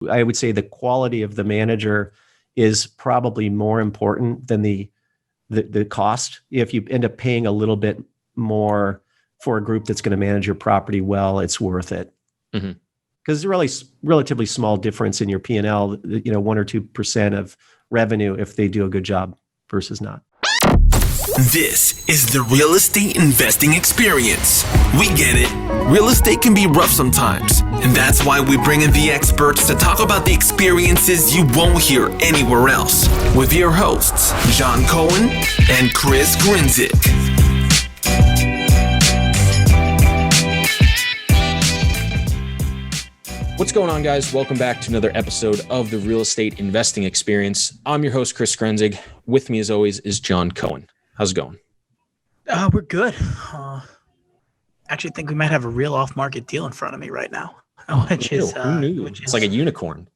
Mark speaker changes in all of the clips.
Speaker 1: I would say the quality of the manager is probably more important than the cost. If you end up paying a little bit more for a group that's going to manage your property well, it's worth it. Because it's a really relatively small difference in your P&L, 1 or 2% of revenue if they do a good job versus not.
Speaker 2: This is the real estate investing experience. We get it. Real estate can be rough sometimes, and that's why we bring in the experts to talk about the experiences you won't hear anywhere else with your hosts, John Cohen and Chris Grinzik.
Speaker 3: What's going on, guys? Welcome back to another episode of the Real Estate Investing Experience. I'm your host, Chris Grinzik. With me, as always, is John Cohen. How's it going?
Speaker 4: We're good. Actually think we might have a real off-market deal in front of me right now, which is
Speaker 3: it's like a unicorn.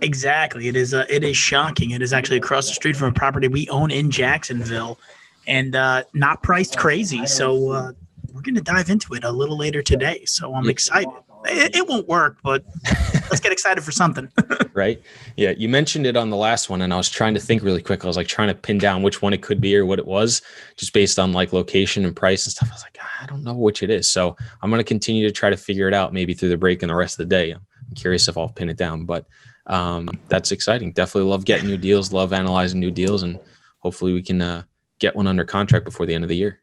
Speaker 4: Exactly. It is shocking. It is actually across the street from a property we own in Jacksonville, and not priced crazy. So we're going to dive into it a little later today. So I'm excited. It won't work, but let's get excited for something.
Speaker 3: Right? Yeah. You mentioned it on the last one, and I was trying to think really quick. I was like trying to pin down which one it could be or what it was, just based on like location and price and stuff. I was like, I don't know which it is. So I'm going to continue to try to figure it out maybe through the break and the rest of the day. I'm curious if I'll pin it down, but that's exciting. Definitely love getting new deals, love analyzing new deals, and hopefully we can get one under contract before the end of the year.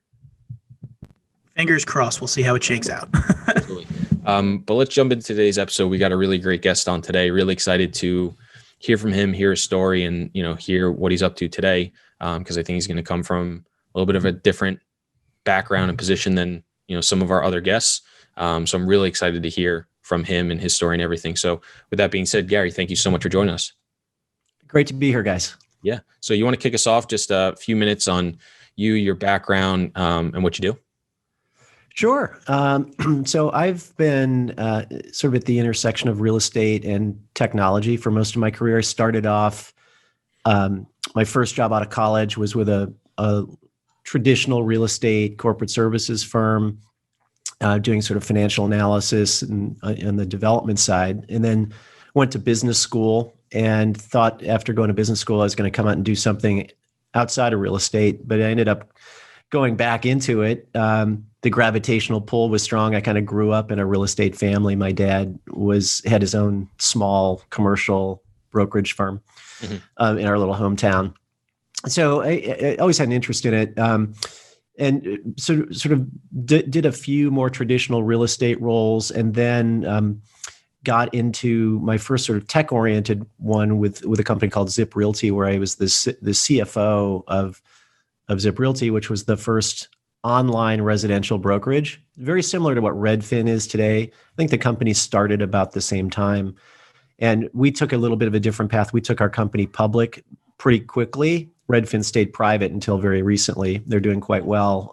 Speaker 4: Fingers crossed. We'll see how it shakes out.
Speaker 3: Absolutely. But let's jump into today's episode. We got a really great guest on today. Really excited to hear from him, hear his story, and hear what he's up to today. Because I think he's going to come from a little bit of a different background and position than some of our other guests. So I'm really excited to hear from him and his story and everything. So with that being said, Gary, thank you so much for joining us.
Speaker 1: Great to be here, guys.
Speaker 3: Yeah. So you want to kick us off just a few minutes on you, your background, and what you do?
Speaker 1: Sure. So I've been sort of at the intersection of real estate and technology for most of my career. I started off, my first job out of college was with a traditional real estate corporate services firm, doing sort of financial analysis and on the development side, and then went to business school and thought after going to business school, I was going to come out and do something outside of real estate, but I ended up going back into it. The gravitational pull was strong. I kind of grew up in a real estate family. My dad had his own small commercial brokerage firm in our little hometown. So I always had an interest in it. And sort of did a few more traditional real estate roles, and then got into my first sort of tech-oriented one with a company called Zip Realty, where I was the CFO of Zip Realty, which was the first online residential brokerage, very similar to what Redfin is today. I think the company started about the same time. And we took a little bit of a different path. We took our company public pretty quickly. Redfin stayed private until very recently. They're doing quite well.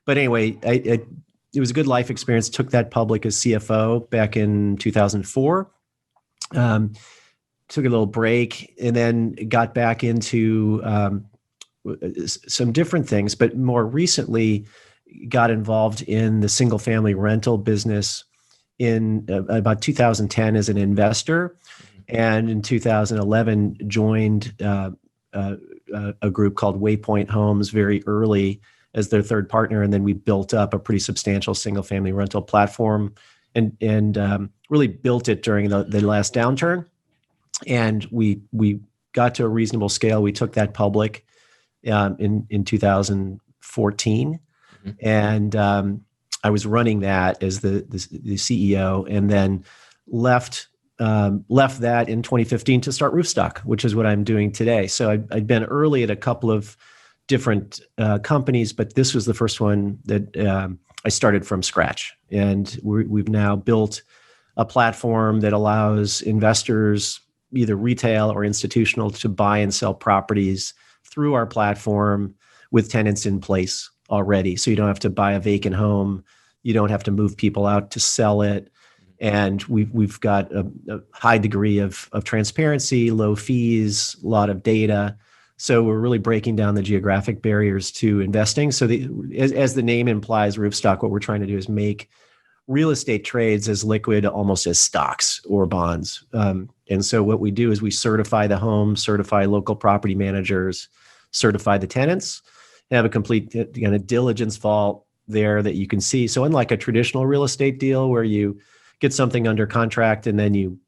Speaker 1: But anyway, it was a good life experience. Took that public as CFO back in 2004. Took a little break and then got back into some different things, but more recently got involved in the single family rental business in about 2010 as an investor. And in 2011 joined a group called Waypoint Homes very early as their third partner. And then we built up a pretty substantial single family rental platform and really built it during the last downturn. And we got to a reasonable scale. We took that public in 2014, and I was running that as the CEO, and then left that in 2015 to start Roofstock, which is what I'm doing today. So I'd been early at a couple of different companies, but this was the first one that I started from scratch, and we've now built a platform that allows investors, either retail or institutional, to buy and sell properties through our platform with tenants in place already. So you don't have to buy a vacant home. You don't have to move people out to sell it. And we've got a high degree of transparency, low fees, a lot of data. So we're really breaking down the geographic barriers to investing. So as the name implies, Roofstock, what we're trying to do is make real estate trades as liquid almost as stocks or bonds. And so what we do is we certify the home, certify local property managers, certify the tenants, have a complete kind of diligence vault there that you can see. So unlike a traditional real estate deal where you get something under contract and then you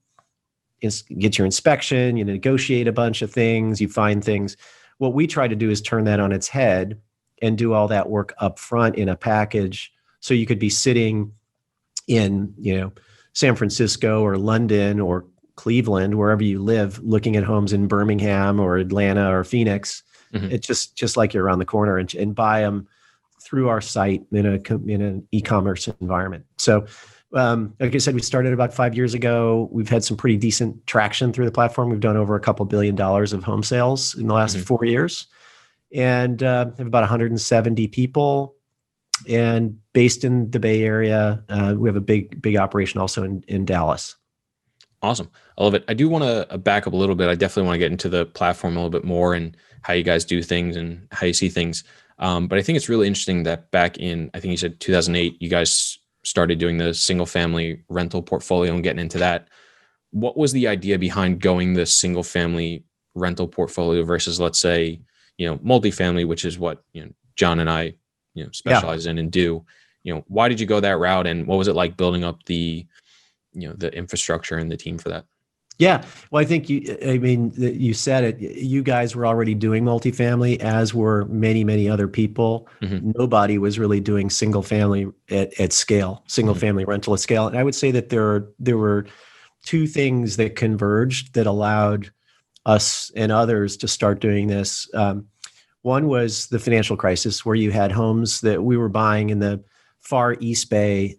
Speaker 1: get your inspection, you negotiate a bunch of things, you find things. What we try to do is turn that on its head and do all that work up front in a package. So you could be sitting in, San Francisco or London or Cleveland, wherever you live, looking at homes in Birmingham or Atlanta or Phoenix. It's just like you're around the corner and buy them through our site in an e-commerce environment. So, like I said, we started about 5 years ago. We've had some pretty decent traction through the platform. We've done over a couple $2 billion of home sales in the last 4 years, and have about 170 people. And based in the Bay Area, we have a big operation also in Dallas.
Speaker 3: Awesome. I love it. I do want to back up a little bit. I definitely want to get into the platform a little bit more and how you guys do things and how you see things. But I think it's really interesting that back in, I think you said 2008, you guys started doing the single family rental portfolio and getting into that. What was the idea behind going the single family rental portfolio versus, let's say, multifamily, which is what, John and I, specialize in and do? Why did you go that route, and what was it like building up the infrastructure and the team for that?
Speaker 1: Yeah. Well, I think you said it, you guys were already doing multifamily, as were many, many other people. Nobody was really doing single family at scale, single family rental at scale. And I would say that there were two things that converged that allowed us and others to start doing this. One was the financial crisis, where you had homes that we were buying in the far East Bay,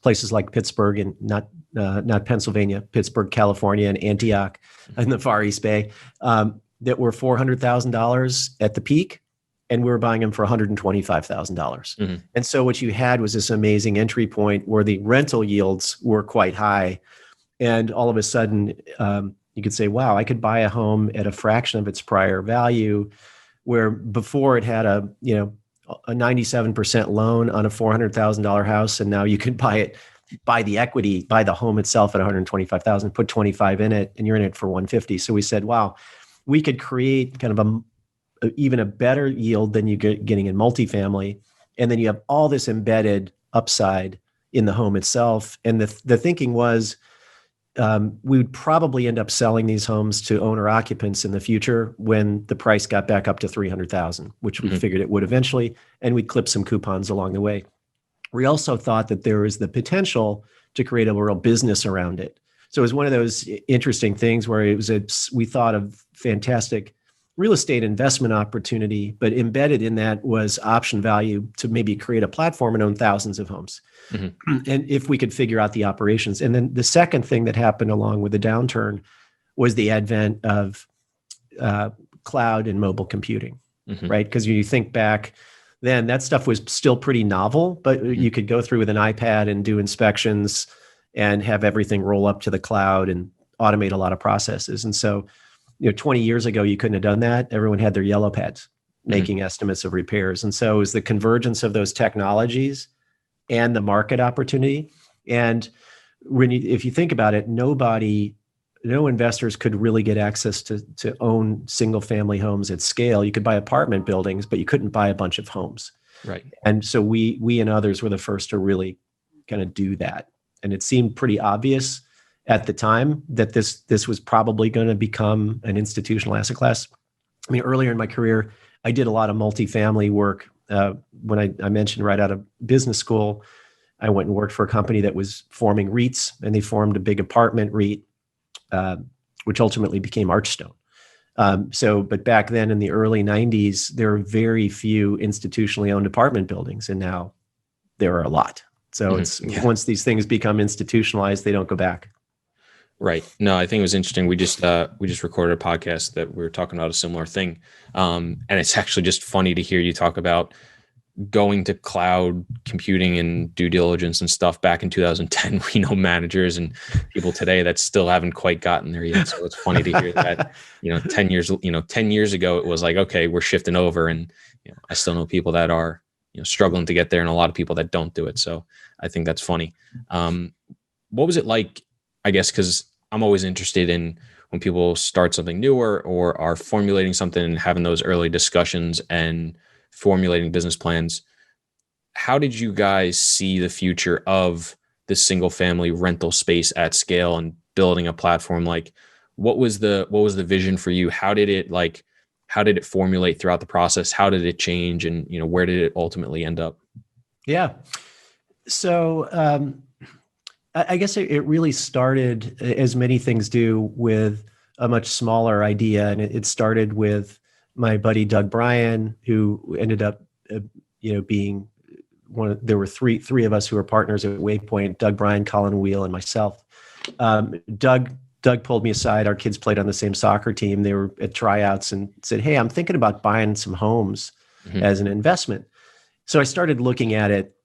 Speaker 1: places like Pittsburgh and not Pennsylvania, Pittsburgh, California, and Antioch in the far East Bay, that were $400,000 at the peak, and we were buying them for $125,000. And so what you had was this amazing entry point where the rental yields were quite high, and all of a sudden you could say, "Wow, I could buy a home at a fraction of its prior value," where before it had a 97% loan on a $400,000 house, and now you can buy the equity, buy the home itself at $125,000, put 25 in it, and you're in it for $150. So we said, wow, we could create kind of even a better yield than you getting in multifamily, and then you have all this embedded upside in the home itself. And the thinking was, we would probably end up selling these homes to owner occupants in the future when the price got back up to $300,000, which we figured it would eventually, and we'd clip some coupons along the way. We also thought that there was the potential to create a real business around it. So it was one of those interesting things where we thought of fantastic real estate investment opportunity, but embedded in that was option value to maybe create a platform and own thousands of homes. And if we could figure out the operations. And then the second thing that happened along with the downturn was the advent of cloud and mobile computing, right? Because you think back then, that stuff was still pretty novel, but you could go through with an iPad and do inspections and have everything roll up to the cloud and automate a lot of processes. And so, 20 years ago, you couldn't have done that. Everyone had their yellow pads making estimates of repairs. And so it was the convergence of those technologies and the market opportunity. And if you think about it, no investors could really get access to own single family homes at scale. You could buy apartment buildings, but you couldn't buy a bunch of homes.
Speaker 3: Right.
Speaker 1: And so we and others were the first to really kind of do that. And it seemed pretty obvious at the time that this was probably going to become an institutional asset class. I mean, earlier in my career, I did a lot of multifamily work. When I mentioned right out of business school, I went and worked for a company that was forming REITs, and they formed a big apartment REIT, which ultimately became Archstone. But back then in the early 90s, there were very few institutionally owned apartment buildings, and now there are a lot. So once these things become institutionalized, they don't go back.
Speaker 3: Right. No, I think it was interesting. We just recorded a podcast that we were talking about a similar thing. And it's actually just funny to hear you talk about going to cloud computing and due diligence and stuff back in 2010. We know managers and people today that still haven't quite gotten there yet. So it's funny to hear that, 10 years ago, it was like, okay, we're shifting over, and I still know people that are, struggling to get there, and a lot of people that don't do it. So I think that's funny. What was it like, I guess, because I'm always interested in when people start something newer or are formulating something and having those early discussions and formulating business plans. How did you guys see the future of the single family rental space at scale and building a platform? Like, what was the vision for you? How did it formulate throughout the process? How did it change? And, where did it ultimately end up?
Speaker 1: Yeah. So I guess it really started, as many things do, with a much smaller idea. And it started with my buddy, Doug Bryan, who ended up, being there were three of us who were partners at Waypoint: Doug Bryan, Colin Wheel, and myself. Doug pulled me aside. Our kids played on the same soccer team. They were at tryouts and said, "Hey, I'm thinking about buying some homes as an investment." So I started looking at it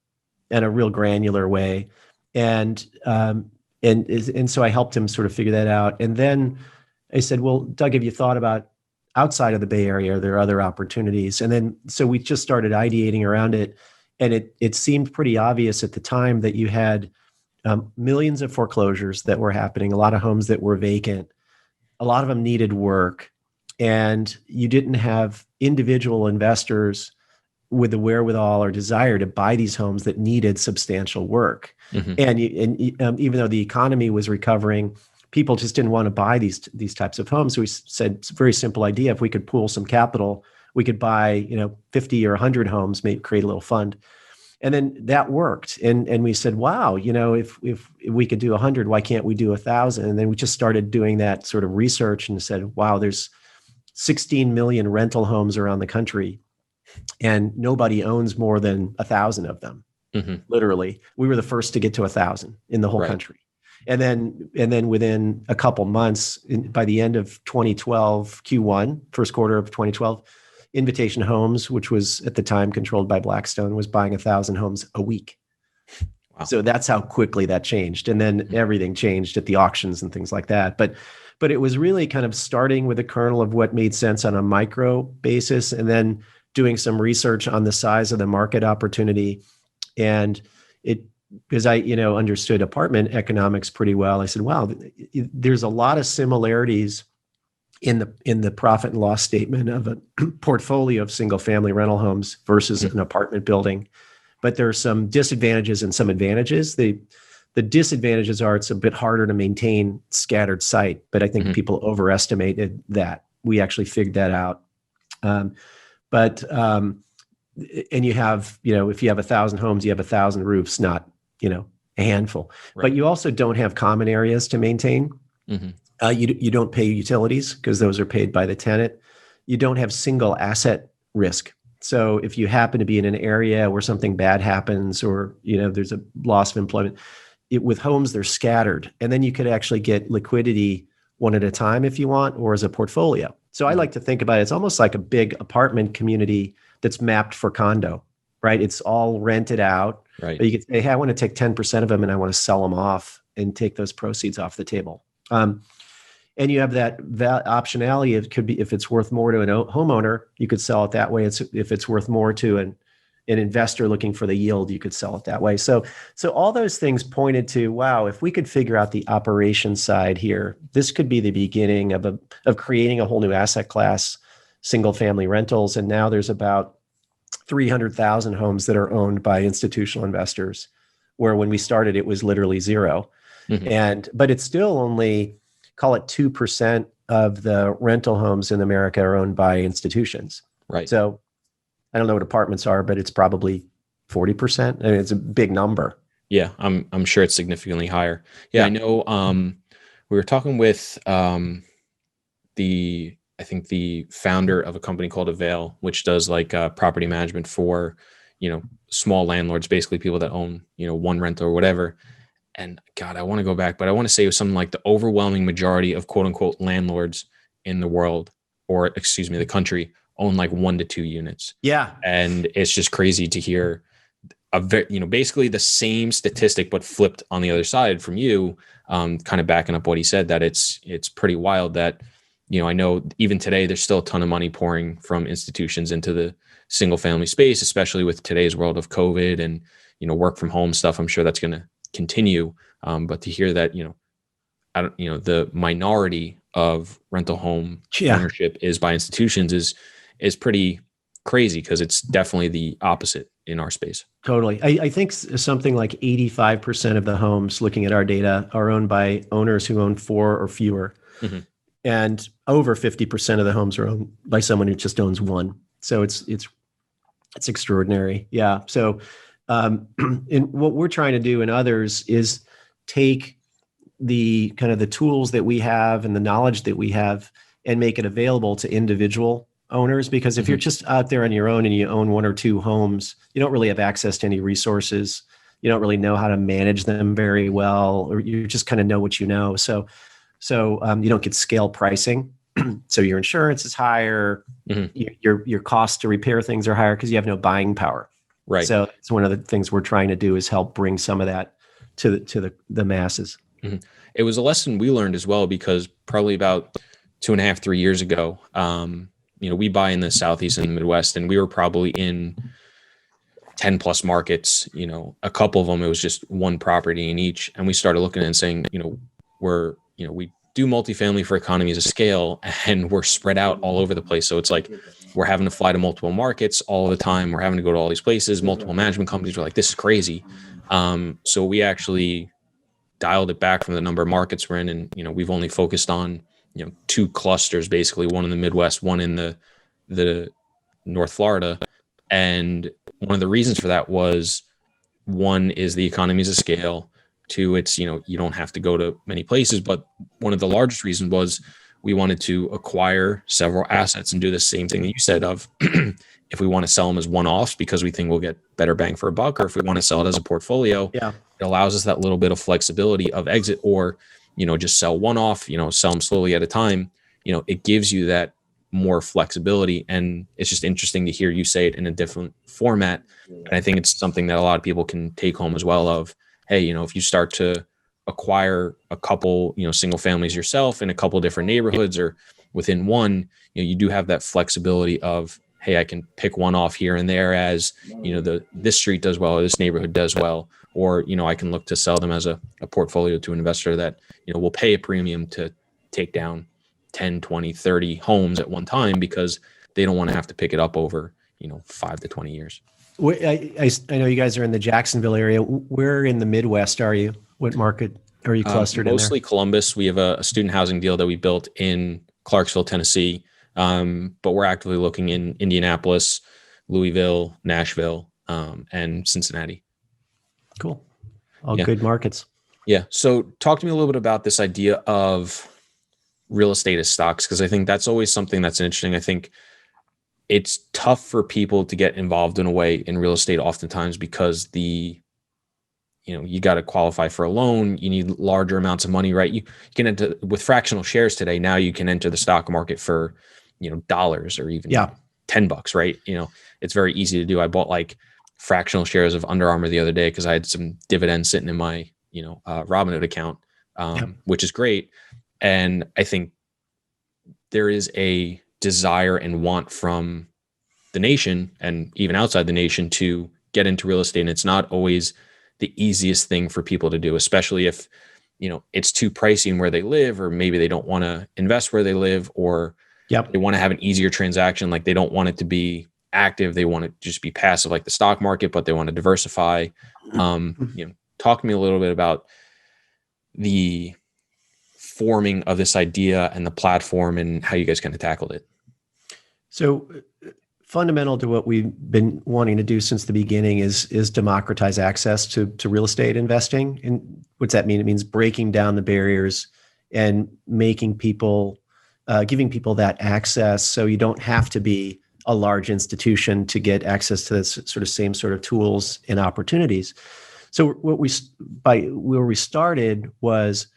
Speaker 1: in a real granular way. And so I helped him sort of figure that out. And then I said, "Well, Doug, have you thought about outside of the Bay Area? Are there other opportunities?" And then, so we just started ideating around it. And it seemed pretty obvious at the time that you had millions of foreclosures that were happening, a lot of homes that were vacant, a lot of them needed work, and you didn't have individual investors with the wherewithal or desire to buy these homes that needed substantial work. And even though the economy was recovering, people just didn't want to buy these types of homes. So we said, it's a very simple idea. If we could pool some capital, we could buy 50 or 100 homes, maybe create a little fund. And then that worked. And we said, wow, if we could do 100, why can't we do 1,000? And then we just started doing that sort of research and said, wow, there's 16 million rental homes around the country, and nobody owns more than 1,000 of them. Literally, we were the first to get to 1,000 in the whole country. And then within a couple months, by the end of 2012, Q1, first quarter of 2012, Invitation Homes, which was at the time controlled by Blackstone, was buying 1,000 homes a week. Wow. So that's how quickly that changed. And then everything changed at the auctions and things like that. But it was really kind of starting with a kernel of what made sense on a micro basis, and then doing some research on the size of the market opportunity. And because I, understood apartment economics pretty well, I said, wow, there's a lot of similarities in the profit and loss statement of a portfolio of single family rental homes versus an apartment building. But there are some disadvantages and some advantages. The disadvantages are it's a bit harder to maintain scattered site, but I think people overestimated that. We actually figured that out. And you have, if you have 1,000 homes, you have 1,000 roofs, not, a handful. Right. But you also don't have common areas to maintain. You don't pay utilities because those are paid by the tenant. You don't have single asset risk. So if you happen to be in an area where something bad happens, or, there's a loss of employment, with homes, they're scattered. And then you could actually get liquidity one at a time if you want, or as a portfolio. So I like to think about it, it's almost like a big apartment community that's mapped for condo, right? It's all rented out. Right. But you could say, hey, I want to take 10% of them and I want to sell them off and take those proceeds off the table. And you have that optionality. It could be, if it's worth more to a homeowner, you could sell it that way. If it's worth more to an investor looking for the yield, you could sell it that way. So all those things pointed to, wow, if we could figure out the operation side here, this could be the beginning of creating a whole new asset class, single family rentals. And now there's about 300,000 homes that are owned by institutional investors, where when we started, it was literally zero. But it's still only, call it 2% of the rental homes in America are owned by institutions. Right. So I don't know what apartments are, but it's probably 40%. I mean, it's a big number.
Speaker 3: Yeah, I'm sure it's significantly higher. Yeah. I know. We were talking with I think the founder of a company called Avail, which does like property management for small landlords, basically people that own one rental or whatever. And God, I want to go back, but I want to say it was something like the overwhelming majority of quote unquote landlords in the world, or excuse me, the country, own like 1 to 2 units. Yeah. And it's just crazy to hear basically the same statistic, but flipped on the other side from you, kind of backing up what he said, that it's pretty wild that, I know even today there's still a ton of money pouring from institutions into the single family space, especially with today's world of COVID and, work from home stuff. I'm sure that's going to continue. But to hear that, the minority of rental home
Speaker 1: Yeah.
Speaker 3: ownership is by institutions is pretty crazy, because it's definitely the opposite in our space.
Speaker 1: Totally. I think something like 85% of the homes, looking at our data, are owned by owners who own 4 or fewer.
Speaker 3: Mm-hmm.
Speaker 1: And over 50% of the homes are owned by someone who just owns 1. So it's extraordinary. Yeah. So and what we're trying to do and others is take the kind of the tools that we have and the knowledge that we have and make it available to individual owners. Because if you're just out there on your own and you own 1 or 2 homes, you don't really have access to any resources. You don't really know how to manage them very well, or you just kind of know what you know. So you don't get scale pricing. So your insurance is higher. Your costs to repair things are higher because you have no buying power.
Speaker 3: Right.
Speaker 1: So it's one of the things we're trying to do is help bring some of that to the masses.
Speaker 3: Mm-hmm. It was a lesson we learned as well, because probably about 2.5, 3 years ago, we buy in the Southeast and the Midwest, and we were probably in 10 plus markets. A couple of them, it was just one property in each. And we started looking and saying, we do multifamily for economies of scale, and we're spread out all over the place. So it's like we're having to fly to multiple markets all the time. We're having to go to all these places. Multiple management companies were like, this is crazy. So we actually dialed it back from the number of markets we're in. And, we've only focused on, 2 clusters, basically, one in the Midwest, one in the North Florida. And one of the reasons for that was, one is the economies of scale. 2, it's, you don't have to go to many places. But one of the largest reasons was we wanted to acquire several assets and do the same thing that you said of if we want to sell them as one-offs because we think we'll get better bang for a buck, or if we want to sell it as a portfolio, it allows us that little bit of flexibility of exit, or, just sell one-off, sell them slowly at a time. It gives you that more flexibility. And it's just interesting to hear you say it in a different format. And I think it's something that a lot of people can take home as well of, hey, if you start to acquire a couple, single families yourself in a couple of different neighborhoods or within one, you do have that flexibility of, hey, I can pick one off here and there as, this street does well, or this neighborhood does well, or, I can look to sell them as a portfolio to an investor that, will pay a premium to take down 10, 20, 30 homes at one time because they don't want to have to pick it up over, 5 to 20 years.
Speaker 1: I know you guys are in the Jacksonville area. Where in the Midwest are you? What market are you clustered in there?
Speaker 3: Mostly Columbus. We have a student housing deal that we built in Clarksville, Tennessee. But we're actively looking in Indianapolis, Louisville, Nashville, and Cincinnati.
Speaker 1: Cool. All good markets.
Speaker 3: Yeah. So talk to me a little bit about this idea of real estate as stocks, because I think that's always something that's interesting. I think it's tough for people to get involved in a way in real estate oftentimes because you got to qualify for a loan. You need larger amounts of money, right? You can enter with fractional shares today. Now you can enter the stock market for, dollars or even $10, right? It's very easy to do. I bought like fractional shares of Under Armour the other day because I had some dividends sitting in my, Robinhood account, which is great. And I think there is a desire and want from the nation and even outside the nation to get into real estate. And it's not always the easiest thing for people to do, especially if, it's too pricey in where they live, or maybe they don't want to invest where they live, or they want to have an easier transaction. Like they don't want it to be active. They want to just be passive like the stock market, but they want to diversify. Talk to me a little bit about the forming of this idea and the platform and how you guys kind of tackled it.
Speaker 1: So fundamental to what we've been wanting to do since the beginning is democratize access to real estate investing. And what's that mean? It means breaking down the barriers and making people, giving people that access so you don't have to be a large institution to get access to this sort of same sort of tools and opportunities. So where we started was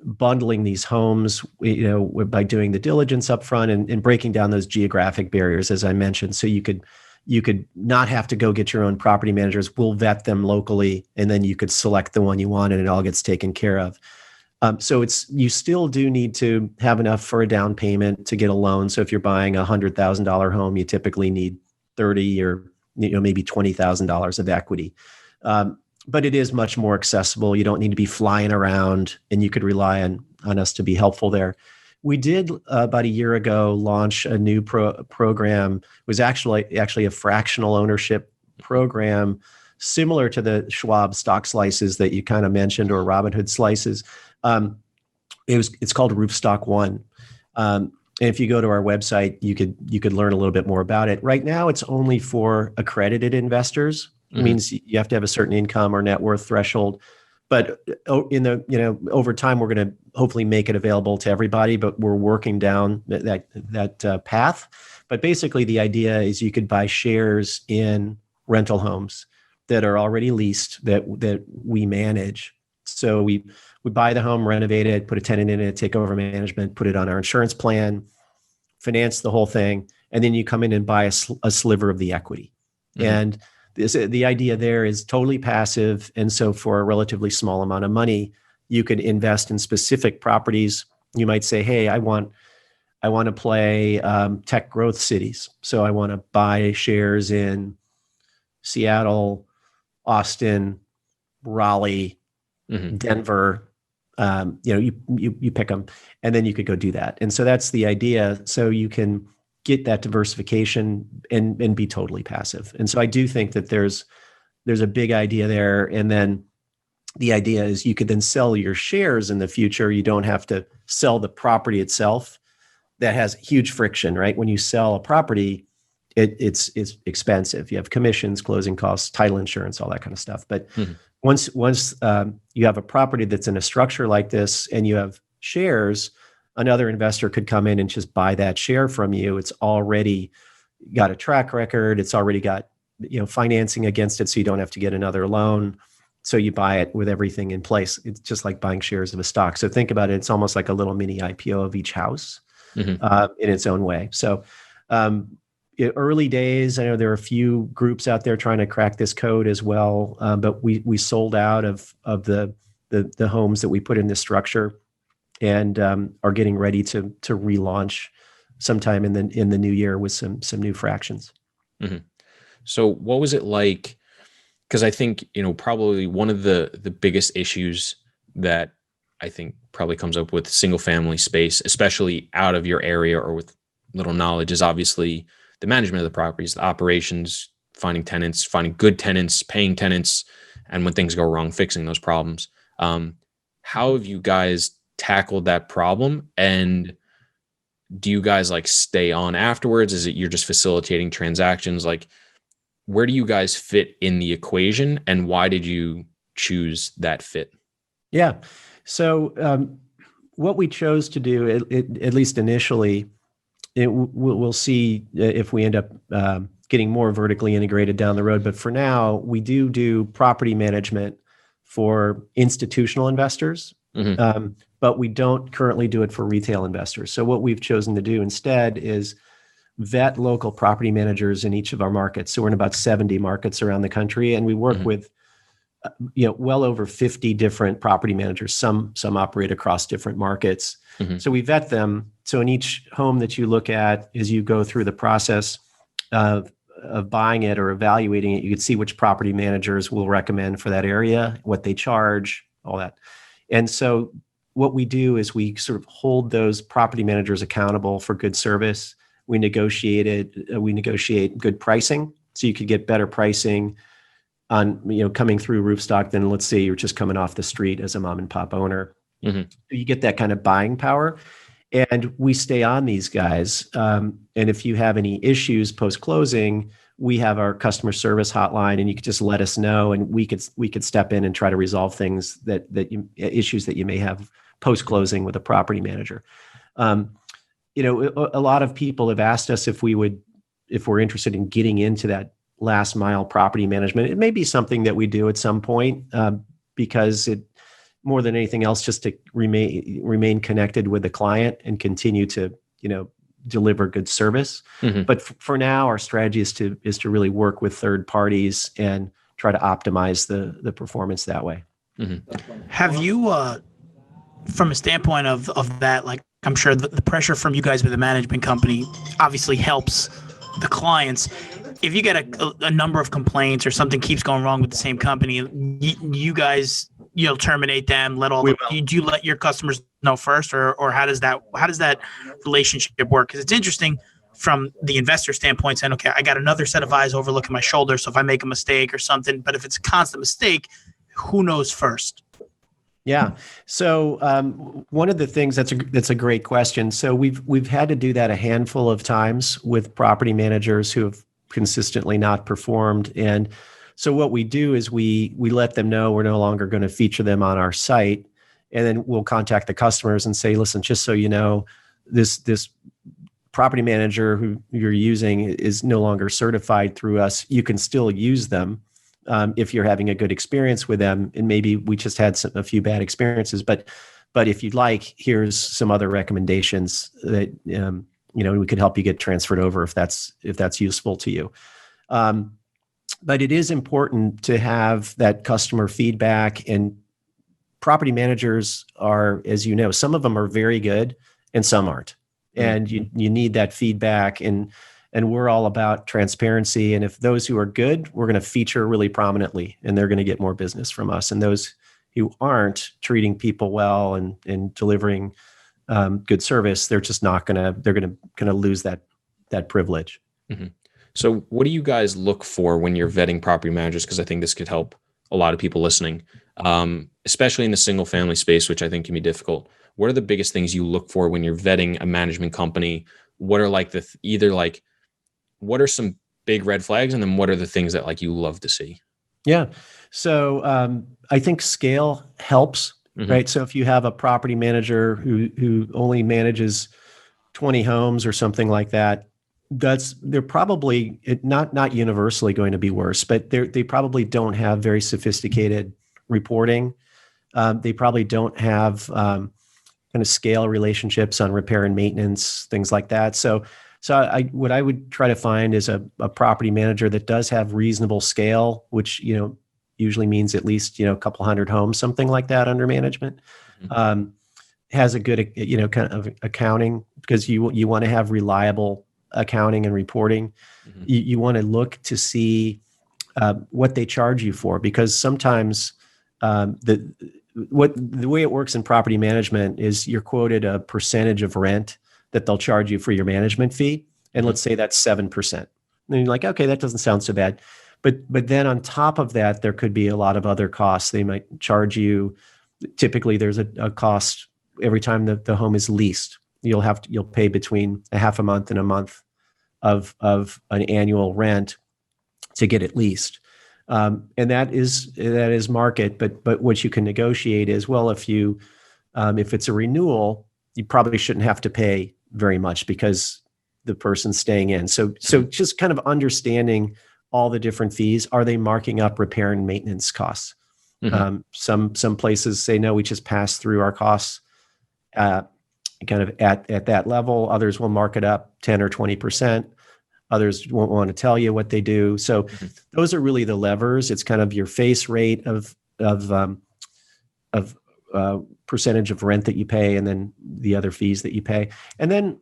Speaker 1: bundling these homes, by doing the diligence up front and breaking down those geographic barriers, as I mentioned. So you could not have to go get your own property managers. We'll vet them locally, and then you could select the one you want, and it all gets taken care of. So you still do need to have enough for a down payment to get a loan. So if you're buying $100,000 home, you typically need $30 or maybe $20,000 of equity. But it is much more accessible. You don't need to be flying around, and you could rely on us to be helpful there. We did about a year ago launch a new program. It was actually a fractional ownership program similar to the Schwab stock slices that you kind of mentioned, or Robinhood slices. It's called Roofstock One. And if you go to our website, you could learn a little bit more about it. Right now, it's only for accredited investors. It means you have to have a certain income or net worth threshold. But over time, we're going to hopefully make it available to everybody. But we're working down that path. But basically, the idea is you could buy shares in rental homes that are already leased that we manage. So we buy the home, renovate it, put a tenant in it, take over management, put it on our insurance plan, finance the whole thing, and then you come in and buy a sliver of the equity. And the idea there is totally passive. And so for a relatively small amount of money, you could invest in specific properties. You might say, hey, I want to play tech growth cities. So I want to buy shares in Seattle, Austin, Raleigh, Denver. You pick them, and then you could go do that. And so that's the idea. So you can get that diversification and be totally passive. And so I do think that there's a big idea there. And then the idea is you could then sell your shares in the future. You don't have to sell the property itself. That has huge friction, right? When you sell a property, it's expensive. You have commissions, closing costs, title insurance, all that kind of stuff. But once you have a property that's in a structure like this and you have shares, another investor could come in and just buy that share from you. It's already got a track record. It's already got financing against it, so you don't have to get another loan. So you buy it with everything in place. It's just like buying shares of a stock. So think about it. It's almost like a little mini IPO of each house in its own way. So early days, I know there are a few groups out there trying to crack this code as well, but we sold out of the homes that we put in this structure, and are getting ready to relaunch sometime in the new year with some new fractions.
Speaker 3: So what was it like? Because I think probably one of the biggest issues that I think probably comes up with single family space, especially out of your area or with little knowledge, is obviously the management of the properties, the operations, finding tenants, finding good tenants, paying tenants, and when things go wrong, fixing those problems. How have you guys tackled that problem? And do you guys stay on afterwards? Is it you're just facilitating transactions? Where do you guys fit in the equation, and why did you choose that fit?
Speaker 1: Yeah. So what we chose to do, at least initially, we'll see if we end up getting more vertically integrated down the road. But for now, we do property management for institutional investors, but we don't currently do it for retail investors. So what we've chosen to do instead is vet local property managers in each of our markets. So we're in about 70 markets around the country, and we work with well over 50 different property managers. Some operate across different markets. So we vet them. So in each home that you look at, as you go through the process of buying it or evaluating it, you can see which property managers will recommend for that area, what they charge, all that. And so what we do is we sort of hold those property managers accountable for good service. We negotiate good pricing, so you could get better pricing on coming through Roofstock than, let's say, you're just coming off the street as a mom and pop owner. You get that kind of buying power, and we stay on these guys. And if you have any issues post closing, we have our customer service hotline, and you could just let us know, and we could step in and try to resolve things issues that you may have post closing with a property manager. A lot of people have asked us if we're interested in getting into that last mile property management. It may be something that we do at some point, because it, more than anything else, just to remain connected with the client and continue to deliver good service. But for now, our strategy is to really work with third parties and try to optimize the performance that way.
Speaker 4: Have you, from a standpoint of that, I'm sure the pressure from you guys with the management company obviously helps the clients. if you get a number of complaints or something keeps going wrong with the same company, you guys, you'll terminate them, do you let your customers know first, or how does that relationship work? Because it's interesting from the investor standpoint, saying, okay, I got another set of eyes overlooking my shoulder. So if I make a mistake or something, but if it's a constant mistake, who knows first?
Speaker 1: Yeah. So one of the things that's a great question. So we've had to do that a handful of times with property managers who have consistently not performed. And so what we do is we let them know we're no longer going to feature them on our site, and then we'll contact the customers and say, listen, just so you know, this property manager who you're using is no longer certified through us. You can still use them if you're having a good experience with them, and maybe we just had a few bad experiences. But if you'd like, here's some other recommendations that we could help you get transferred over if that's useful to you. But it is important to have that customer feedback, and property managers are, as you know, some of them are very good and some aren't. And you need that feedback, and we're all about transparency. And if those who are good, we're going to feature really prominently, and they're going to get more business from us. And those who aren't treating people well and delivering good service, they're just not going to. They're going to lose that privilege.
Speaker 3: Mm-hmm. So, what do you guys look for when you're vetting property managers? Because I think this could help a lot of people listening, especially in the single family space, which I think can be difficult. What are the biggest things you look for when you're vetting a management company? What are what are some big red flags, and then what are the things that you love to see?
Speaker 1: Yeah. So I think scale helps, right? So if you have a property manager who only manages 20 homes or something like that, they're probably not universally going to be worse, but they probably don't have very sophisticated reporting. They probably don't have kind of scale relationships on repair and maintenance, things like that. So what I would try to find is a property manager that does have reasonable scale, which usually means at least a couple hundred homes, something like that under management. Has a good kind of accounting, because you want to have reliable accounting and reporting. You want to look to see what they charge you for, because sometimes the way it works in property management is you're quoted a percentage of rent that they'll charge you for your management fee. And let's say that's 7%. And you're like, okay, that doesn't sound so bad. But then on top of that, there could be a lot of other costs. They might charge you. Typically, there's a cost every time the home is leased. You'll pay between a half a month and a month of an annual rent to get it leased. And that is market, but what you can negotiate is, well, if it's a renewal, you probably shouldn't have to pay very much because the person's staying in. So just kind of understanding all the different fees. Are they marking up repair and maintenance costs? Some places say, no, we just pass through our costs kind of at that level. Others will mark it up 10 or 20%. Others won't want to tell you what they do. So those are really the levers. It's kind of your face rate of percentage of rent that you pay, and then the other fees that you pay. And then,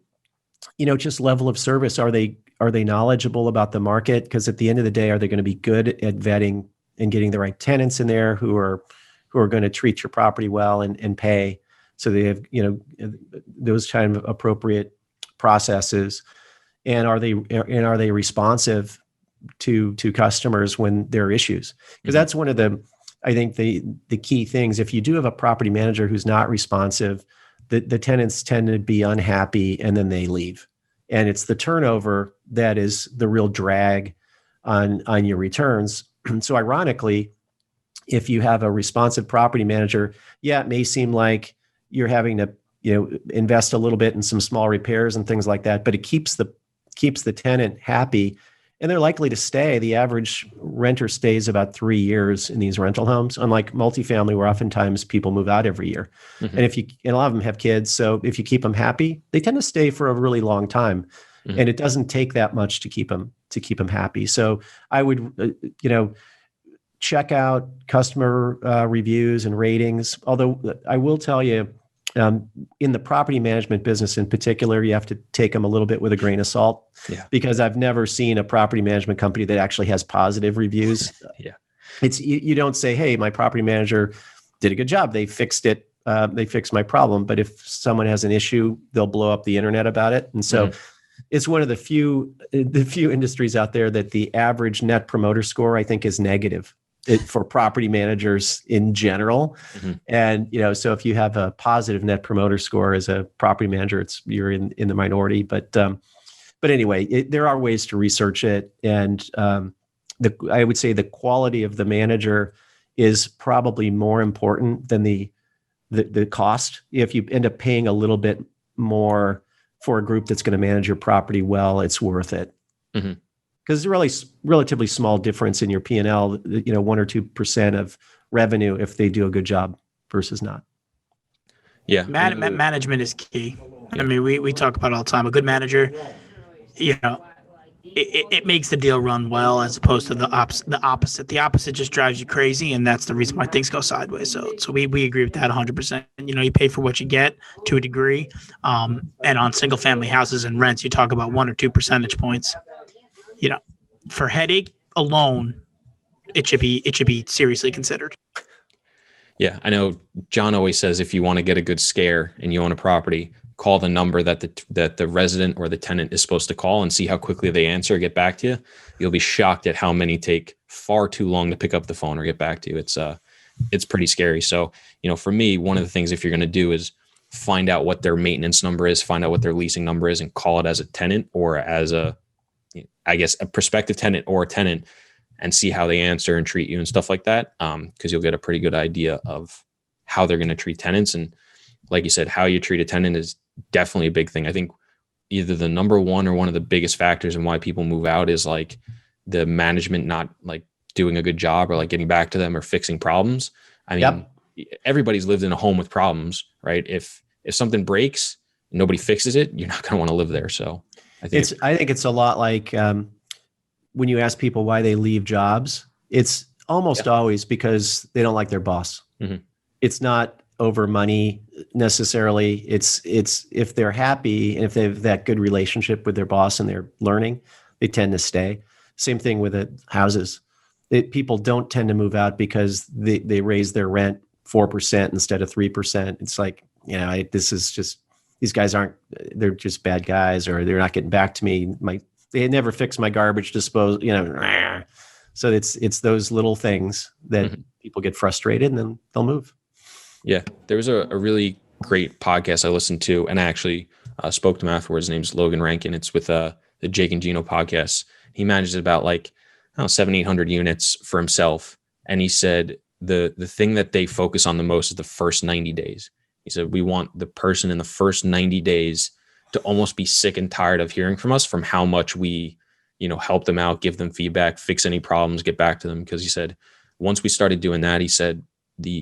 Speaker 1: just level of service. Are they knowledgeable about the market? Because at the end of the day, are they going to be good at vetting and getting the right tenants in there who are going to treat your property well and pay? So they have, those kind of appropriate processes. And are they responsive to customers when there are issues? Because that's one of I think the key things. If you do have a property manager who's not responsive, the tenants tend to be unhappy and then they leave. And it's the turnover that is the real drag on your returns. So ironically, if you have a responsive property manager, it may seem like you're having to invest a little bit in some small repairs and things like that, but it keeps the tenant happy, and they're likely to stay. The average renter stays about 3 years in these rental homes, unlike multifamily, where oftentimes people move out every year. And a lot of them have kids. So if you keep them happy, they tend to stay for a really long time. And it doesn't take that much to keep them happy. So I would, check out customer reviews and ratings. Although I will tell you, In the property management business in particular, you have to take them a little bit with a grain of salt, because I've never seen a property management company that actually has positive reviews. It's you don't say, hey, my property manager did a good job. They fixed it. They fixed my problem. But if someone has an issue, they'll blow up the internet about it. And so it's one of the few industries out there that the average net promoter score, I think, is negative for property managers in general. And, so if you have a positive net promoter score as a property manager, you're in the minority. But anyway, there are ways to research it. And I would say the quality of the manager is probably more important than the cost. If you end up paying a little bit more for a group that's going to manage your property well, it's worth it. Because it's a really relatively small difference in your P&L, 1 or 2% of revenue if they do a good job versus not.
Speaker 3: Yeah.
Speaker 4: Management is key. I mean, we talk about it all the time. A good manager, it makes the deal run well, as opposed to the opposite. The opposite just drives you crazy, and that's the reason why things go sideways. So we agree with that 100%. You pay for what you get to a degree. And on single family houses and rents, you talk about 1 or 2 percentage points. For headache alone, it should be seriously considered.
Speaker 3: Yeah, I know John always says if you want to get a good scare and you own a property, call the number that the resident or the tenant is supposed to call and see how quickly they answer or get back to you. You'll be shocked at how many take far too long to pick up the phone or get back to you. It's pretty scary. So, for me, one of the things, if you're going to do, is find out what their maintenance number is, find out what their leasing number is, and call it as a tenant or as a prospective tenant or a tenant, and see how they answer and treat you and stuff like that. Because you'll get a pretty good idea of how they're going to treat tenants. And like you said, how you treat a tenant is definitely a big thing. I think either the number one or one of the biggest factors in why people move out is like the management not like doing a good job or like getting back to them or fixing problems. I mean, everybody's lived in a home with problems, right? If something breaks and nobody fixes it, you're not going to want to live there. So I think
Speaker 1: it's a lot like when you ask people why they leave jobs, it's almost always because they don't like their boss. It's not over money necessarily. It's if they're happy and if they have that good relationship with their boss and they're learning, they tend to stay. Same thing with houses. People don't tend to move out because they raise their rent 4% instead of 3%. It's like, this is just, these guys they're just bad guys, or they're not getting back to me. They never fix my garbage disposal, So it's those little things that people get frustrated and then they'll move.
Speaker 3: Yeah, there was a really great podcast I listened to, and I actually spoke to him afterwards. His name's Logan Rankin. It's with the Jake and Gino podcast. He manages about 700-800 units for himself, and he said the thing that they focus on the most is the first 90 days. He said we want the person in the first 90 days to almost be sick and tired of hearing from us, from how much we help them out, give them feedback, fix any problems, get back to them. Because he said once we started doing that, he said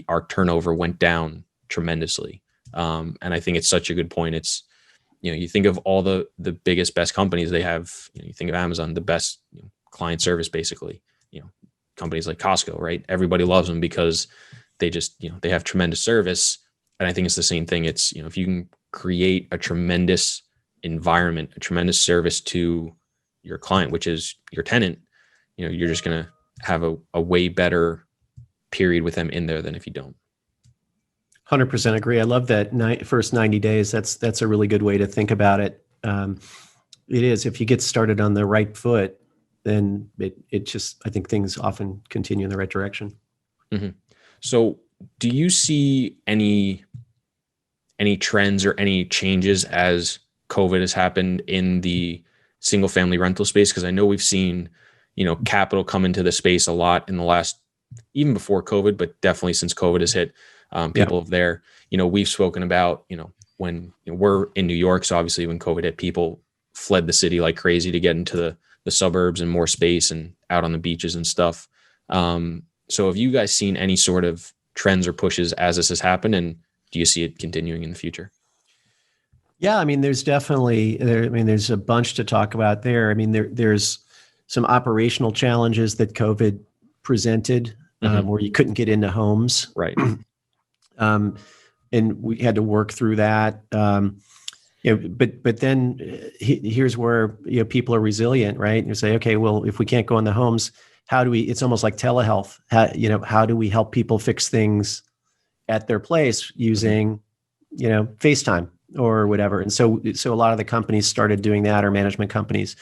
Speaker 3: our turnover went down tremendously. And I think it's such a good point. It's, you think of all the biggest, best companies they have, you think of Amazon, the best client service, basically, companies like Costco, right? Everybody loves them because they just, they have tremendous service. And I think it's the same thing. It's, if you can create a tremendous environment, a tremendous service to your client, which is your tenant, you're just going to have a way better period with them in there than if you don't.
Speaker 1: 100% agree. I love that first 90 days. That's a really good way to think about it. It is. If you get started on the right foot, then it just, I think things often continue in the right direction.
Speaker 3: So do you see any trends or any changes as COVID has happened in the single family rental space? Because I know we've seen, capital come into the space a lot in the last, even before COVID, but definitely since COVID has hit, people there, we've spoken about, when we're in New York. So obviously when COVID hit, people fled the city like crazy to get into the suburbs and more space and out on the beaches and stuff. So have you guys seen any sort of trends or pushes as this has happened? And do you see it continuing in the future?
Speaker 1: Yeah, I mean, there's definitely there's a bunch to talk about there. I mean, there's some operational challenges that COVID presented, where you couldn't get into homes.
Speaker 3: Right.
Speaker 1: and we had to work through that. But then here's where people are resilient, right? And you say, okay, well, if we can't go in the homes, how do we? It's almost like telehealth. How do we help people fix things at their place using FaceTime or whatever? And so a lot of the companies started doing that, or management companies,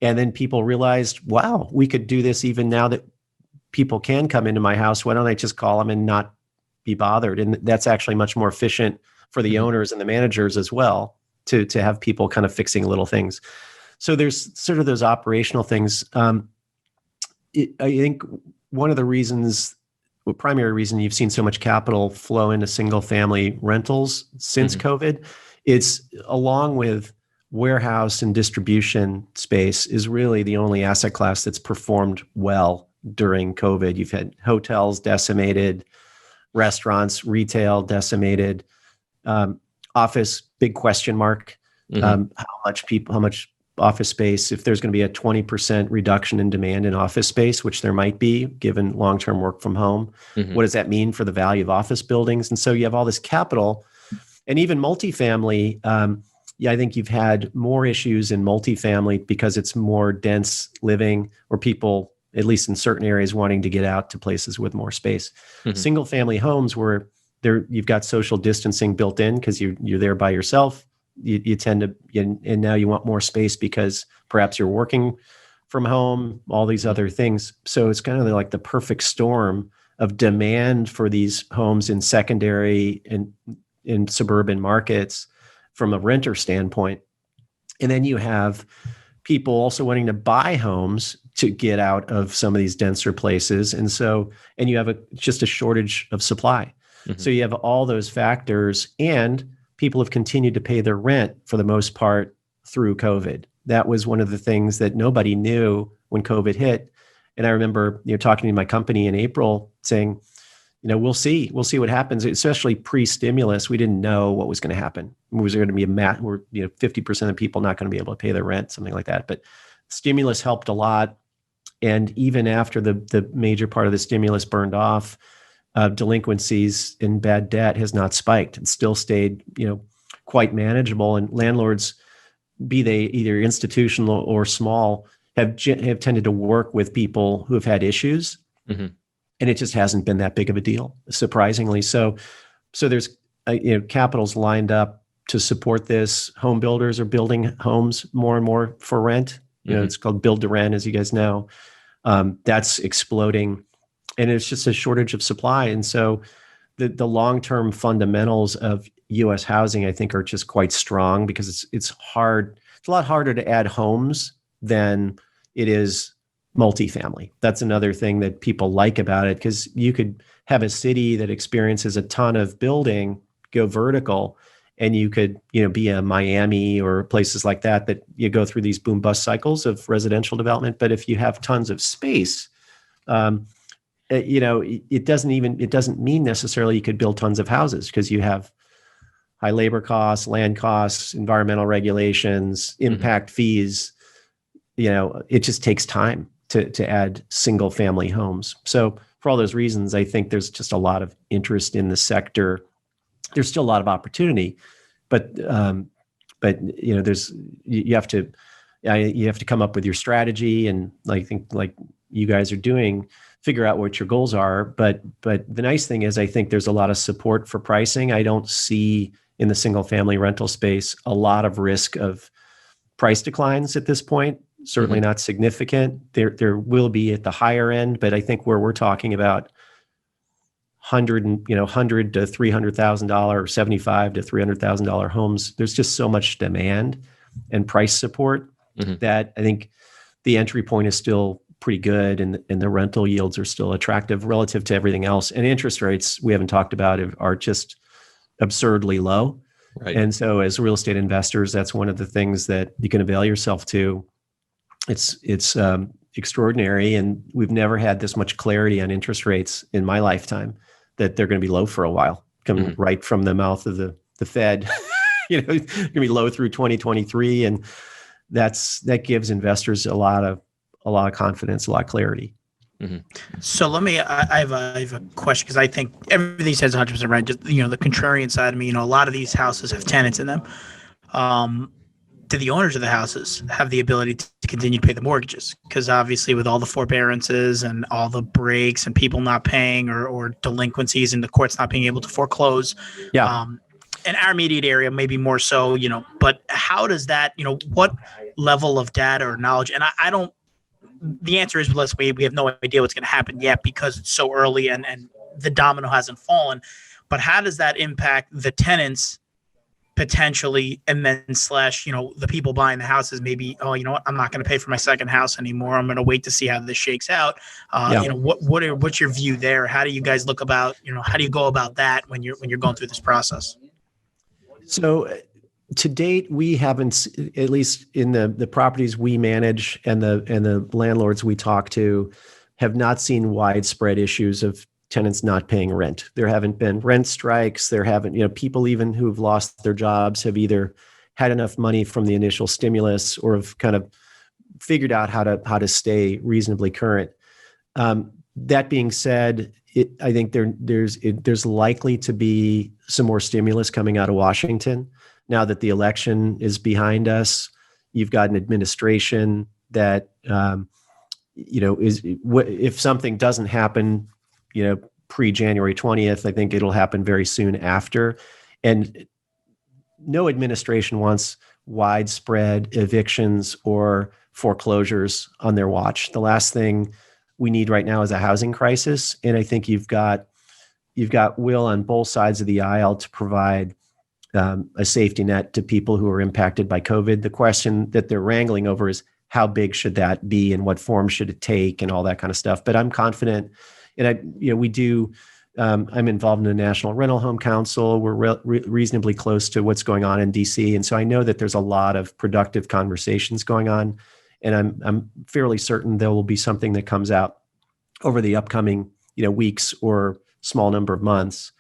Speaker 1: and then people realized, wow, we could do this even now that people can come into my house. Why don't I just call them and not be bothered? And that's actually much more efficient for the owners and the managers as well, to have people kind of fixing little things. So there's sort of those operational things. I think one of the reasons, primary reason you've seen so much capital flow into single family rentals since COVID, it's along with warehouse and distribution space is really the only asset class that's performed well during COVID. You've had hotels decimated, restaurants, retail decimated, office, big question mark. How much office space, if there's going to be a 20% reduction in demand in office space, which there might be given long-term work from home, what does that mean for the value of office buildings? And so you have all this capital, and even multifamily. I think you've had more issues in multifamily because it's more dense living, or people, at least in certain areas, wanting to get out to places with more space. Single family homes where you've got social distancing built in because you're there by yourself. You tend to, and now you want more space because perhaps you're working from home, all these other things. So it's kind of like the perfect storm of demand for these homes in secondary and in suburban markets from a renter standpoint. And then you have people also wanting to buy homes to get out of some of these denser places. And you have just a shortage of supply. So you have all those factors, and people have continued to pay their rent for the most part through COVID. That was one of the things that nobody knew when COVID hit. And I remember, talking to my company in April saying, we'll see what happens, especially pre-stimulus. We didn't know what was going to happen. Was there going to be 50% of people not going to be able to pay their rent, something like that. But stimulus helped a lot. And even after the major part of the stimulus burned off, delinquencies in bad debt has not spiked. It still stayed, quite manageable. And landlords, be they either institutional or small, have tended to work with people who have had issues, and it just hasn't been that big of a deal, surprisingly. So there's capital's lined up to support this. Home builders are building homes more and more for rent. It's called build to rent, as you guys know. That's exploding. And it's just a shortage of supply. And so the long-term fundamentals of U.S. housing, I think, are just quite strong because it's hard. It's a lot harder to add homes than it is multifamily. That's another thing that people like about it, because you could have a city that experiences a ton of building go vertical, and you could, be a Miami or places like that you go through these boom bust cycles of residential development. But if you have tons of space, it doesn't mean necessarily you could build tons of houses, because you have high labor costs, land costs, environmental regulations, impact fees. It just takes time to add single family homes. So for all those reasons, I think there's just a lot of interest in the sector. There's still a lot of opportunity, but you have to come up with your strategy, and I think like you guys are doing, figure out what your goals are. But the nice thing is, I think there's a lot of support for pricing. I don't see in the single family rental space a lot of risk of price declines at this point. Certainly not significant. There will be at the higher end, but I think where we're talking about $100 to $300,000 or $75 to $300,000 homes, there's just so much demand and price support that I think the entry point is still pretty good, and the rental yields are still attractive relative to everything else. And interest rates, we haven't talked about, are just absurdly low. Right. And so as real estate investors, that's one of the things that you can avail yourself to. It's extraordinary, and we've never had this much clarity on interest rates in my lifetime, that they're going to be low for a while, coming right from the mouth of the Fed. It's going to be low through 2023, and that gives investors a lot of confidence, a lot of clarity.
Speaker 4: So I have a question because I think everything says 100% right. Just, the contrarian side of me, a lot of these houses have tenants in them. Um, do the owners of the houses have the ability to continue to pay the mortgages? Because obviously, with all the forbearances and all the breaks and people not paying or delinquencies and the courts not being able to foreclose,
Speaker 1: Yeah.
Speaker 4: in our immediate area, maybe more so, but how does that, what level of data or knowledge? And I don't, the answer is, let's wait. We have no idea what's going to happen yet because it's so early and the domino hasn't fallen. But how does that impact the tenants potentially, and then slash, the people buying the houses? Maybe, oh, you know what, I'm not going to pay for my second house anymore. I'm going to wait to see how this shakes out. What's your view there? How do you guys look about, how do you go about that when you're going through this process?
Speaker 1: So to date, we haven't, at least in the properties we manage and the landlords we talk to, have not seen widespread issues of tenants not paying rent. There haven't been rent strikes. There haven't, people even who've lost their jobs have either had enough money from the initial stimulus or have kind of figured out how to stay reasonably current. That being said, I think there's likely to be some more stimulus coming out of Washington now that the election is behind us. You've got an administration that if something doesn't happen, pre-January 20th, I think it'll happen very soon after. And no administration wants widespread evictions or foreclosures on their watch. The last thing we need right now is a housing crisis. And I think you've got will on both sides of the aisle to provide a safety net to people who are impacted by COVID. The question that they're wrangling over is how big should that be and what form should it take and all that kind of stuff. But I'm confident, and we do. I'm involved in the National Rental Home Council. We're reasonably close to what's going on in DC, and so I know that there's a lot of productive conversations going on. And I'm fairly certain there will be something that comes out over the upcoming, weeks or small number of months.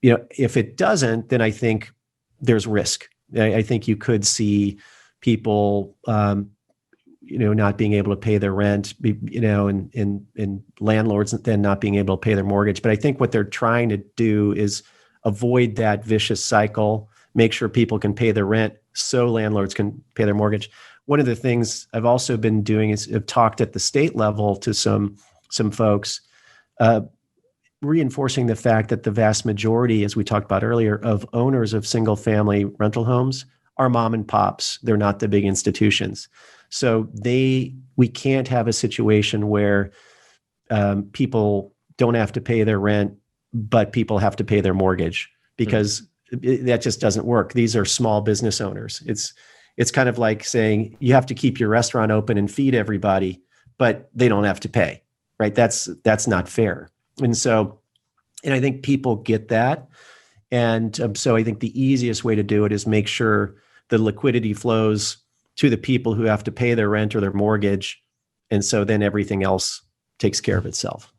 Speaker 1: If it doesn't, then I think there's risk. I think you could see people, not being able to pay their rent, and landlords then not being able to pay their mortgage. But I think what they're trying to do is avoid that vicious cycle, make sure people can pay their rent so landlords can pay their mortgage. One of the things I've also been doing is I've talked at the state level to some folks, reinforcing the fact that the vast majority, as we talked about earlier, of owners of single family rental homes are mom and pops. They're not the big institutions. So we can't have a situation where people don't have to pay their rent, but people have to pay their mortgage, because that just doesn't work. These are small business owners. It's kind of like saying you have to keep your restaurant open and feed everybody, but they don't have to pay, right? That's not fair. And I think people get that. And so I think the easiest way to do it is make sure the liquidity flows to the people who have to pay their rent or their mortgage. And so then everything else takes care of itself.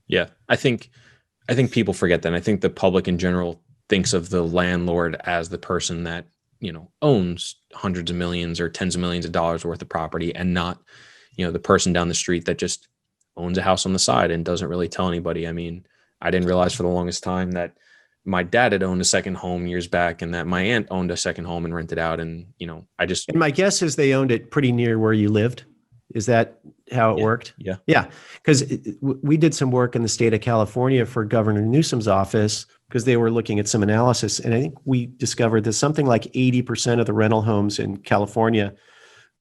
Speaker 3: Yeah, I think people forget that. And I think the public in general thinks of the landlord as the person that, owns hundreds of millions or tens of millions of dollars worth of property, and not, the person down the street that just owns a house on the side and doesn't really tell anybody. I mean, I didn't realize for the longest time that my dad had owned a second home years back, and that my aunt owned a second home and rented out. And,
Speaker 1: And my guess is they owned it pretty near where you lived. Is that how it worked?
Speaker 3: Yeah.
Speaker 1: Yeah. Because we did some work in the state of California for Governor Newsom's office, because they were looking at some analysis. And I think we discovered that something like 80% of the rental homes in California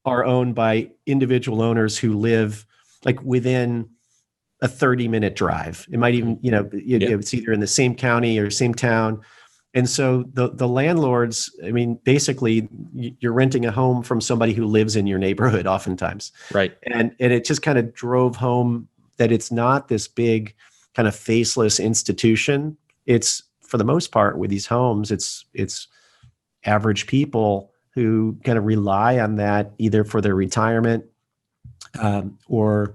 Speaker 1: are owned by individual owners who live like within a 30-minute drive. It might even, it's either in the same county or same town. And so the landlords, I mean, basically you're renting a home from somebody who lives in your neighborhood oftentimes.
Speaker 3: Right.
Speaker 1: And it just kind of drove home that it's not this big kind of faceless institution. It's, for the most part with these homes, it's average people who kind of rely on that either for their retirement, or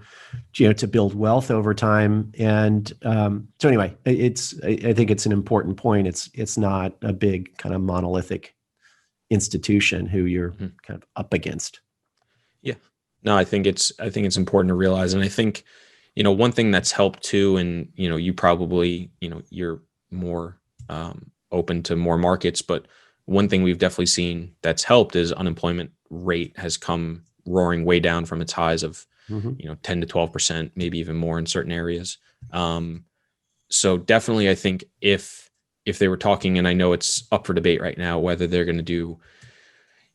Speaker 1: to build wealth over time. And so anyway, I think it's an important point. It's not a big kind of monolithic institution who you're kind of up against.
Speaker 3: Yeah. No, I think it's important to realize. And I think, one thing that's helped too, and, you probably, you're more open to more markets, but one thing we've definitely seen that's helped is unemployment rate has come roaring way down from its highs of, 10 to 12%, maybe even more in certain areas. So definitely, I think if they were talking, and I know it's up for debate right now, whether they're going to do,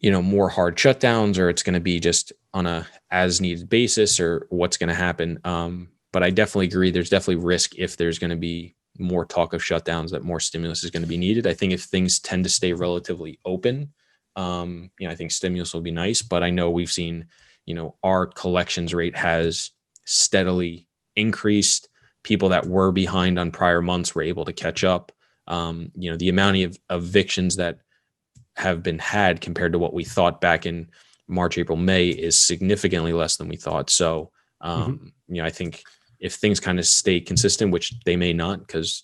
Speaker 3: more hard shutdowns, or it's going to be just on a as needed basis, or what's going to happen. But I definitely agree. There's definitely risk if there's going to be more talk of shutdowns, that more stimulus is going to be needed. I think if things tend to stay relatively open, I think stimulus will be nice, but I know we've seen, our collections rate has steadily increased. People that were behind on prior months were able to catch up. The amount of evictions that have been had compared to what we thought back in March, April, May is significantly less than we thought. So, I think if things kind of stay consistent, which they may not, because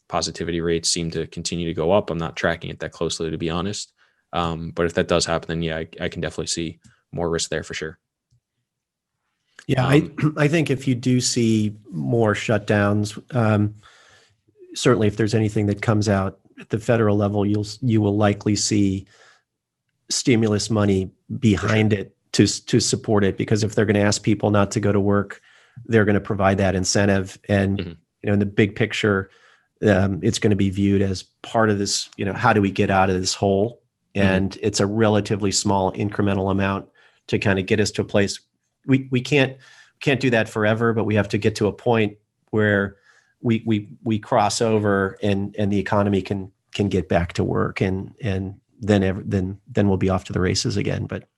Speaker 3: positivity rates seem to continue to go up. I'm not tracking it that closely, to be honest. But if that does happen, then I can definitely see more risk there for sure.
Speaker 1: Yeah, I think if you do see more shutdowns, certainly if there's anything that comes out at the federal level, you will likely see stimulus money behind it to support it, because if they're going to ask people not to go to work, they're going to provide that incentive. And in the big picture, it's going to be viewed as part of this. How do we get out of this hole? And it's a relatively small incremental amount to kind of get us to a place. We can't do that forever, but we have to get to a point where we cross over and the economy can get back to work, and then we'll be off to the races again. But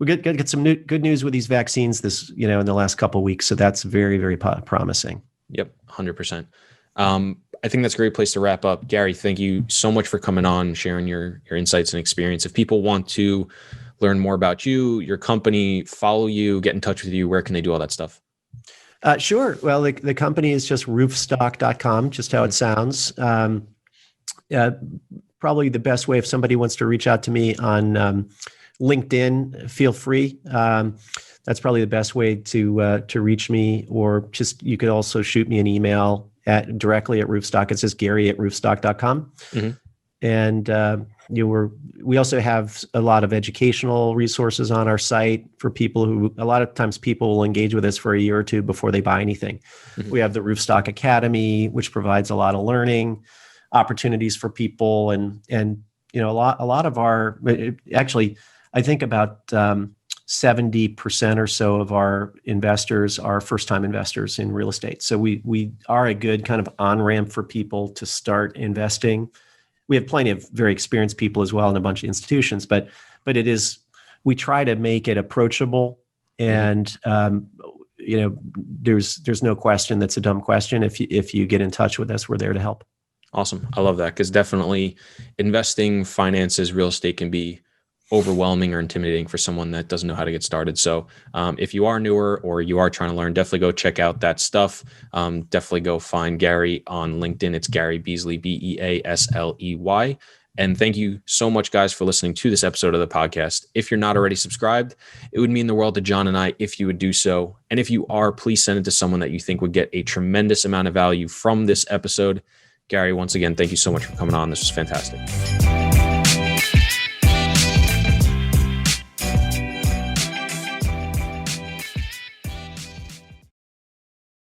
Speaker 1: we get some good news with these vaccines this in the last couple of weeks, so that's very, very promising.
Speaker 3: Yep, 100%. I think that's a great place to wrap up. Gary, thank you so much for coming on, sharing your insights and experience. If people want to learn more about you, your company, follow you, get in touch with you, where can they do all that stuff?
Speaker 1: Sure. Well, the company is just roofstock.com, just how it sounds. Probably the best way, if somebody wants to reach out to me on LinkedIn, feel free. That's probably the best way to reach me, or just you could also shoot me an email directly at Roofstock. It says Gary@roofstock.com. And we also have a lot of educational resources on our site for people who, a lot of times people will engage with us for a year or two before they buy anything. We have the Roofstock Academy, which provides a lot of learning opportunities for people. And a lot of our, actually, I think about 70% or so of our investors are first-time investors in real estate. So we are a good kind of on-ramp for people to start investing. We have plenty of very experienced people as well in a bunch of institutions, but we try to make it approachable. And there's no question that's a dumb question. If you get in touch with us, we're there to help.
Speaker 3: Awesome. I love that, because definitely investing, finances, real estate can be overwhelming or intimidating for someone that doesn't know how to get started. So if you are newer or you are trying to learn, definitely go check out that stuff. Definitely go find Gary on LinkedIn. It's Gary Beasley, Beasley. And thank you so much, guys, for listening to this episode of the podcast. If you're not already subscribed, it would mean the world to John and I if you would do so. And if you are, please send it to someone that you think would get a tremendous amount of value from this episode. Gary, once again, thank you so much for coming on. This was fantastic.